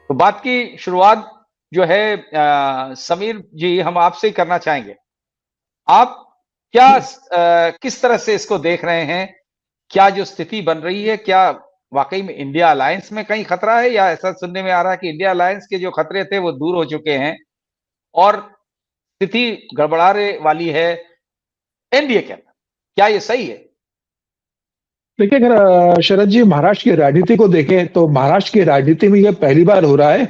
तो बात की शुरुआत जो है समीर जी हम आपसे ही करना चाहेंगे। आप क्या किस तरह से इसको देख रहे हैं? क्या जो स्थिति बन रही है, क्या वाक़ई में इंडिया अलायंस में कहीं खतरा है या ऐसा सुनने में आ रहा है कि इंडिया अलायंस के जो खतरे थे वो दूर हो चुके हैं और स्थिति गड़बड़ाने वाली है एनडीए के अंदर? क्या ये सही है? देखिए, अगर शरद जी महाराष्ट्र की राजनीति को देखें तो महाराष्ट्र की राजनीति में यह पहली बार हो रहा है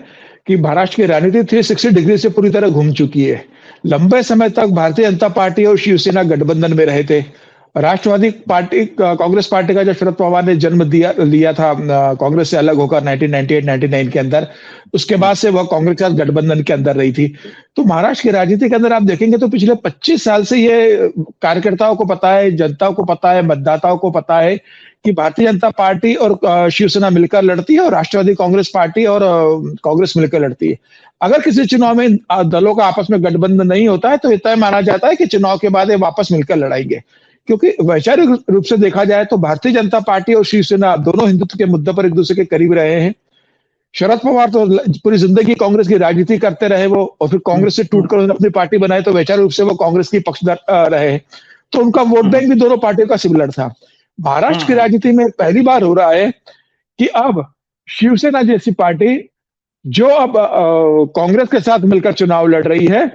कि महाराष्ट्र की राजनीति 360 डिग्री से पूरी तरह घूम चुकी है। लंबे समय तक भारतीय जनता पार्टी और शिवसेना गठबंधन में रहे थे। राष्ट्रवादी पार्टी कांग्रेस पार्टी का जब शरद पवार ने जन्म लिया था कांग्रेस से अलग होकर 1998-99 के अंदर, उसके बाद से वह कांग्रेस के साथ गठबंधन के अंदर रही थी। तो महाराष्ट्र की राजनीति के अंदर आप देखेंगे तो पिछले 25 साल से ये कार्यकर्ताओं को पता है, जनता को पता है, मतदाताओं को पता है कि भारतीय जनता पार्टी और शिवसेना मिलकर लड़ती है और राष्ट्रवादी कांग्रेस पार्टी और कांग्रेस मिलकर लड़ती है। अगर किसी चुनाव में दलों का आपस में गठबंधन नहीं होता है तो ये तय माना जाता है कि चुनाव के बाद ये वापस मिलकर लड़ाएंगे, क्योंकि वैचारिक रूप से देखा जाए तो भारतीय जनता पार्टी और शिवसेना दोनों हिंदुत्व के मुद्दे पर एक दूसरे के करीब रहे हैं। शरद पवार तो पूरी जिंदगी कांग्रेस की राजनीति करते रहे वो, और फिर कांग्रेस से टूटकर उन्होंने अपनी पार्टी बनाई तो वैचारिक रूप से वो कांग्रेस की पक्षधर रहे, तो उनका वोट बैंक भी दोनों पार्टियों का सिमिलर था। महाराष्ट्र की राजनीति में पहली बार हो रहा है कि अब शिवसेना जैसी पार्टी जो अब कांग्रेस के साथ मिलकर चुनाव लड़ रही है,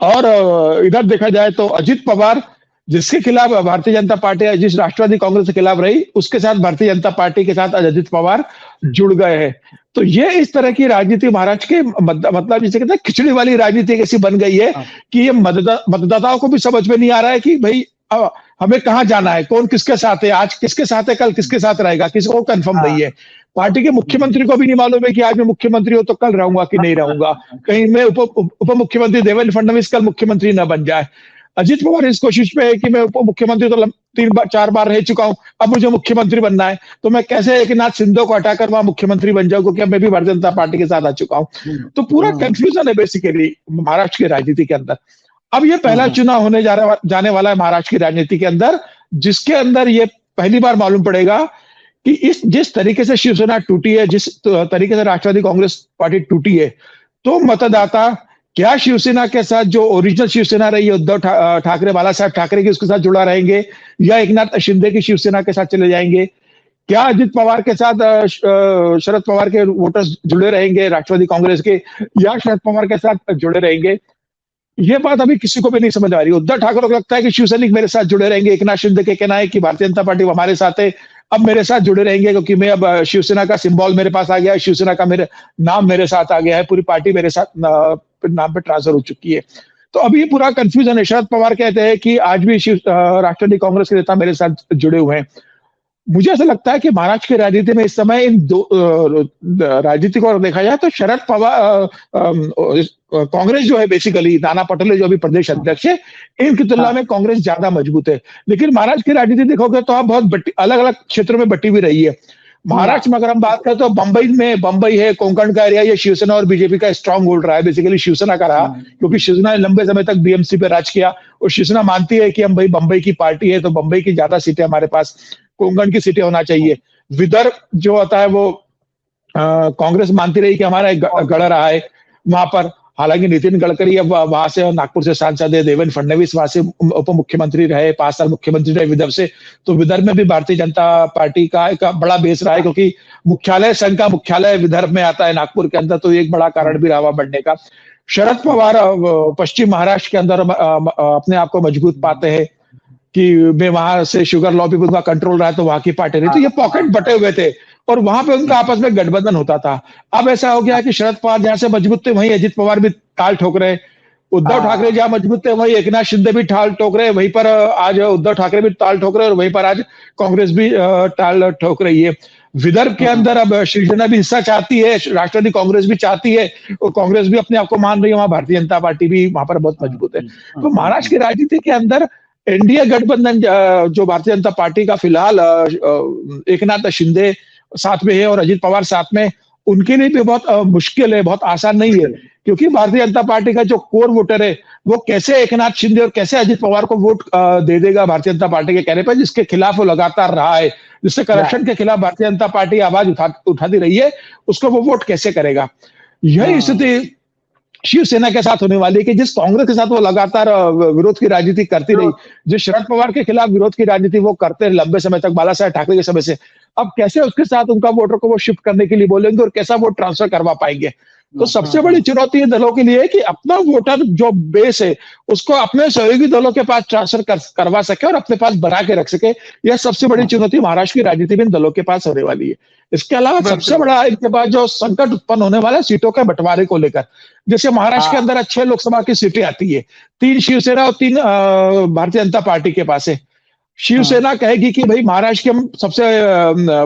और इधर देखा जाए तो अजित पवार जिसके खिलाफ भारतीय जनता पार्टी जिस राष्ट्रवादी कांग्रेस के खिलाफ रही उसके साथ भारतीय जनता पार्टी के साथ अजित पवार जुड़ गए हैं। तो ये इस तरह की राजनीति महाराष्ट्र के मतलब जिसे कहते हैं खिचड़ी वाली राजनीति ऐसी बन गई है कि ये मतदाताओं को भी समझ में नहीं आ रहा है कि भाई हमें कहाँ जाना है, कौन किसके साथ है, आज किसके साथ है, कल किसके साथ रहेगा, किसी को कंफर्म नहीं है। पार्टी के मुख्यमंत्री को भी नहीं मालूम है कि आज मैं मुख्यमंत्री हूं तो कल रहूंगा कि नहीं रहूंगा, कहीं मैं उप मुख्यमंत्री देवेंद्र फडणवीस कल मुख्यमंत्री न बन जाए। अजित पवार इस कोशिश पे है कि मैं उप मुख्यमंत्री तो 3-4 बार रह चुका हूं, अब मुझे मुख्यमंत्री बनना है, तो मैं कैसे एकनाथ शिंदे को हटाकर वहां मुख्यमंत्री बन जाऊं, क्योंकि मैं भी भारतीय जनता पार्टी के साथ आ चुका हूं। तो पूरा कंफ्यूजन है बेसिकली महाराष्ट्र की राजनीति के अंदर। अब ये पहला चुनाव होने जाने वाला है महाराष्ट्र की राजनीति के अंदर, जिसके अंदर ये पहली बार मालूम पड़ेगा कि जिस तरीके से शिवसेना टूटी है, जिस तरीके से राष्ट्रवादी कांग्रेस पार्टी टूटी है, तो मतदाता क्या शिवसेना के साथ जो ओरिजिनल शिवसेना रही है उद्धव ठाकरे, बाला साहब ठाकरे की, उसके साथ जुड़ा रहेंगे, या एकनाथ शिंदे की शिवसेना के साथ चले जाएंगे? क्या अजित पवार के साथ शरद पवार के वोटर्स जुड़े रहेंगे राष्ट्रवादी कांग्रेस के, या शरद पवार के साथ जुड़े रहेंगे? ये बात अभी किसी को भी नहीं समझ आ रही। उद्धव ठाकरे को लगता है कि शिवसैनिक मेरे साथ जुड़े रहेंगे, एकनाथ शिंदे के कहना है कि भारतीय जनता पार्टी हमारे साथ है, अब मेरे साथ जुड़े रहेंगे क्योंकि मैं अब शिवसेना का सिंबल मेरे पास आ गया है, शिवसेना का मेरे नाम मेरे साथ आ गया है, पूरी पार्टी मेरे साथ नाम पे ट्रांसफर हो चुकी है। तो अभी पूरा कंफ्यूजन है। शरद पवार कहते हैं कि आज भी राष्ट्रवादी कांग्रेस के नेता मेरे साथ जुड़े हुए हैं। मुझे ऐसा लगता है कि महाराष्ट्र की राजनीति में इस समय इन दो राजनीति को देखा जाए तो शरद पवार कांग्रेस जो है बेसिकली नाना पटोले जो अभी प्रदेश अध्यक्ष है, इनकी तुलना में कांग्रेस ज्यादा मजबूत है। लेकिन महाराष्ट्र की राजनीति देखोगे तो आप बहुत अलग अलग क्षेत्रों में बटी हुई रही है। महाराष्ट्र में अगर हम बात करें तो बंबई है, कोंकण का एरिया, ये शिवसेना और बीजेपी का स्ट्रांग होल्ड रहा है, बेसिकली शिवसेना का रहा, क्योंकि शिवसेना ने लंबे समय तक बीएमसी पे राज किया और शिवसेना मानती है कि हम भाई बंबई की पार्टी है तो बंबई की ज्यादा सीटें हमारे पास, कोंकण की सीटें होना चाहिए। विदर्भ जो होता है वो कांग्रेस मानती रही कि हमारा गढ़ रहा है वहां पर। हालांकि नितिन गडकरी अब वहां से नागपुर से सांसद है, देवेंद्र फडणवीस वहां से उप मुख्यमंत्री रहे, 5 साल मुख्यमंत्री रहे विदर्भ से, तो विदर्भ में भी भारतीय जनता पार्टी का एक बड़ा बेस रहा है, क्योंकि मुख्यालय संघ का मुख्यालय विदर्भ में आता है नागपुर के अंदर, तो एक बड़ा कारण भी रहा बढ़ने का। शरद पवार पश्चिम महाराष्ट्र के अंदर अपने आप को मजबूत पाते हैं कि मैं वहां से शुगर लॉबी पर कंट्रोल रहा है तो वहां की पार्टी रही, तो ये पॉकेट बटे हुए थे और वहां पे उनका आपस में गठबंधन होता था। अब ऐसा हो गया कि शरद पवार जहां से मजबूत थे वहीं अजित पवार भी ताल ठोक रहे, उद्धव ठाकरे जहां मजबूत थे वहीं एकनाथ शिंदे भी ताल ठोक रहे, वहीं पर आज उद्धव ठाकरे भी ताल ठोक रहे और वहीं पर आज कांग्रेस भी ताल ठोक रही है। विदर्भ के अंदर अब शिवसेना भी हिस्सा चाहती है, राष्ट्रवादी कांग्रेस भी चाहती है और कांग्रेस भी अपने आप को मान रही है, वहां भारतीय जनता पार्टी भी वहां पर बहुत मजबूत है। तो महाराष्ट्र की राजनीति के अंदर एनडीए गठबंधन जो भारतीय जनता पार्टी का फिलहाल एकनाथ शिंदे साथ में है और अजित पवार साथ में, उनके लिए भी बहुत मुश्किल है, बहुत आसान नहीं है, क्योंकि भारतीय जनता पार्टी का जो कोर वोटर है वो कैसे एकनाथ शिंदे और कैसे अजित पवार को वोट दे देगा भारतीय जनता पार्टी के कहने पर, जिसके खिलाफ वो लगातार रहा है, जिससे करप्शन के खिलाफ भारतीय जनता पार्टी आवाज उठाती रही है, उसको वो वोट कैसे करेगा। यही स्थिति शिवसेना के साथ होने वाली है कि जिस कांग्रेस के साथ वो लगातार विरोध की राजनीति करती रही, जिस शरद पवार के खिलाफ विरोध की राजनीति वो करते लंबे समय तक, बाला साहेब ठाकरे के समय से, अब कैसे उसके साथ उनका वोटर को वो शिफ्ट करने के लिए बोलेंगे और कैसा वोट ट्रांसफर करवा पाएंगे। तो सबसे बड़ी चुनौती है दलों के लिए कि अपना वोटर जो बेस है उसको अपने सहयोगी दलों के पास ट्रांसफर करवा सके और अपने पास बना के रख सके। यह सबसे बड़ी चुनौती महाराष्ट्र की राजनीति में इन दलों के पास होने वाली है। इसके अलावा सबसे बड़ा इनके पास जो संकट उत्पन्न होने वाला है सीटों के बंटवारे को लेकर। जैसे महाराष्ट्र के अंदर 6 लोकसभा की सीटें आती है, 3 शिवसेना और 3 भारतीय जनता पार्टी के पास है। शिवसेना कहेगी कि भाई महाराष्ट्र की हम सबसे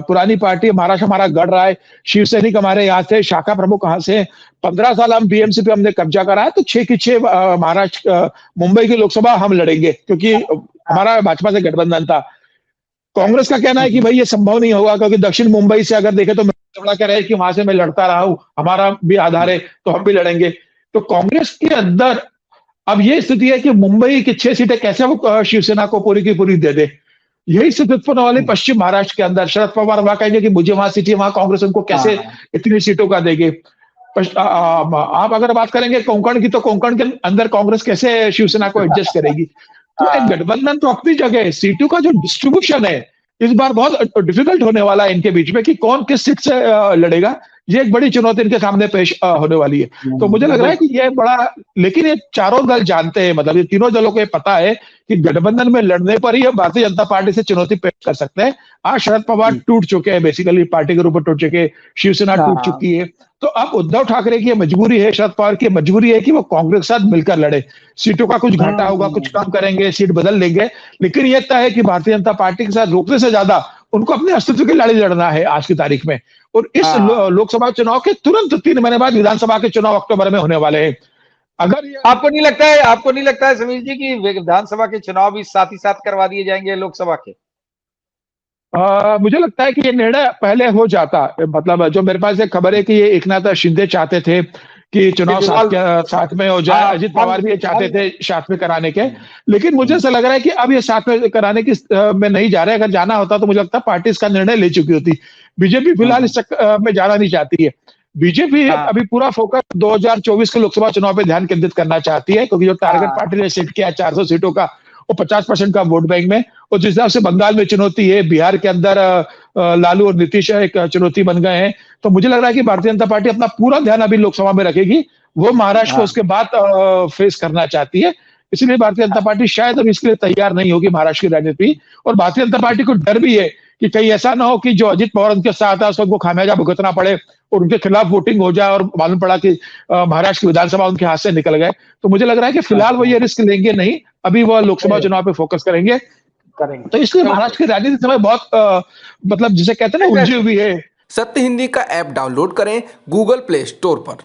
पुरानी पार्टी है, महाराष्ट्र हमारा गढ़ रहा है, शिवसैनिक हमारे यहाँ से शाखा प्रमुख कहाँ से 15 साल हम बीएमसी पे हमने कब्जा करा है, तो 6 की 6 महाराष्ट्र मुंबई की लोकसभा हम लड़ेंगे, क्योंकि हमारा भाजपा से गठबंधन था। कांग्रेस का कहना है कि भाई ये संभव नहीं होगा, क्योंकि दक्षिण मुंबई से अगर देखें तो थोड़ा कह रहा है कि वहां से मैं लड़ता रहा हूं, हमारा भी आधार है, तो हम भी लड़ेंगे। तो कांग्रेस के अंदर अब ये स्थिति है कि मुंबई की 6 सीटें कैसे वो शिवसेना को पूरी की पूरी दे दे। यही स्थिति उत्पन्न वाली पश्चिम महाराष्ट्र के अंदर। शरद पवार वहां कहेंगे कि मुझे वहां सीटें, वहां कांग्रेस उनको कैसे इतनी सीटों का देंगे। आप अगर बात करेंगे कोंकण की, तो कोंकण के अंदर कांग्रेस कैसे शिवसेना को एडजस्ट करेगी। तो एक गठबंधन तो अपनी जगह है, सीटों का जो डिस्ट्रीब्यूशन है इस बार बहुत डिफिकल्ट होने वाला है इनके बीच में कि कौन किस सीट से लड़ेगा। ये एक बड़ी चुनौती इनके सामने पेश होने वाली है। तो मुझे लग रहा है कि ये बड़ा, लेकिन ये चारों दल जानते हैं, मतलब ये तीनों दलों को पता है कि गठबंधन में लड़ने पर ही भारतीय जनता पार्टी से चुनौती पेश कर सकते हैं। आज शरद पवार टूट चुके हैं, बेसिकली पार्टी के रूप में टूट चुके हैं, शिवसेना टूट चुकी है। तो अब उद्धव ठाकरे की मजबूरी है, शरद पवार की मजबूरी है कि वो कांग्रेस के साथ मिलकर लड़े। सीटों का कुछ घाटा होगा, कुछ कम करेंगे, सीट बदल लेंगे, लेकिन यह तय है कि भारतीय जनता पार्टी के साथ रोकने से ज्यादा उनको अपने अस्तित्व की लड़ाई लड़ना है आज की तारीख में। और इस लोकसभा चुनाव के तुरंत 3 महीने बाद विधानसभा के चुनाव अक्टूबर में होने वाले हैं। अगर ये आपको नहीं लगता है समीर जी की विधानसभा के चुनाव भी साथ ही साथ करवा दिए जाएंगे लोकसभा के? मुझे लगता है कि ये निर्णय पहले हो जाता, मतलब जो मेरे पास एक खबर है कि ये एकनाथ शिंदे चाहते थे कि चुनाव साथ में हो जाए, अजित पवार भी ये चाहते थे साथ में कराने के, लेकिन मुझे ऐसा लग रहा है कि अब ये साथ में कराने की में नहीं जा रहे। अगर जाना होता तो मुझे लगता है पार्टी इसका निर्णय ले चुकी होती। बीजेपी फिलहाल इस में जाना नहीं चाहती है। बीजेपी अभी पूरा फोकस 2024 के लोकसभा चुनाव पे ध्यान केंद्रित करना चाहती है, क्योंकि जो टारगेट पार्टी ने सेट किया 400 सीटों का, वो 50% का वोट बैंक में, और जिस हिसाब से बंगाल में चुनौती है, बिहार के अंदर लालू और नीतीश एक चुनौती बन गए हैं, तो मुझे लग रहा है कि भारतीय जनता पार्टी अपना पूरा ध्यान अभी लोकसभा में रखेगी। वो महाराष्ट्र को उसके बाद फेस करना चाहती है, इसलिए भारतीय जनता पार्टी शायद अभी इसके लिए तैयार नहीं होगी महाराष्ट्र की राजनीति। और भारतीय जनता पार्टी को डर भी है कि कहीं ऐसा ना हो कि जो अजित पवार उनके साथ है उसको खामियाजा भुगतना पड़े और उनके खिलाफ वोटिंग हो जाए और मालूम पड़ा कि महाराष्ट्र की विधानसभा उनके हाथ से निकल गए। तो मुझे लग रहा है कि फिलहाल वो ये रिस्क लेंगे नहीं, अभी वो लोकसभा चुनाव पे फोकस करेंगे। तो इसलिए महाराष्ट्र की राजनीति समय बहुत मतलब जिसे कहते हैं ना उलझी हुई है। सत्य हिंदी का ऐप डाउनलोड करें गूगल प्ले स्टोर पर।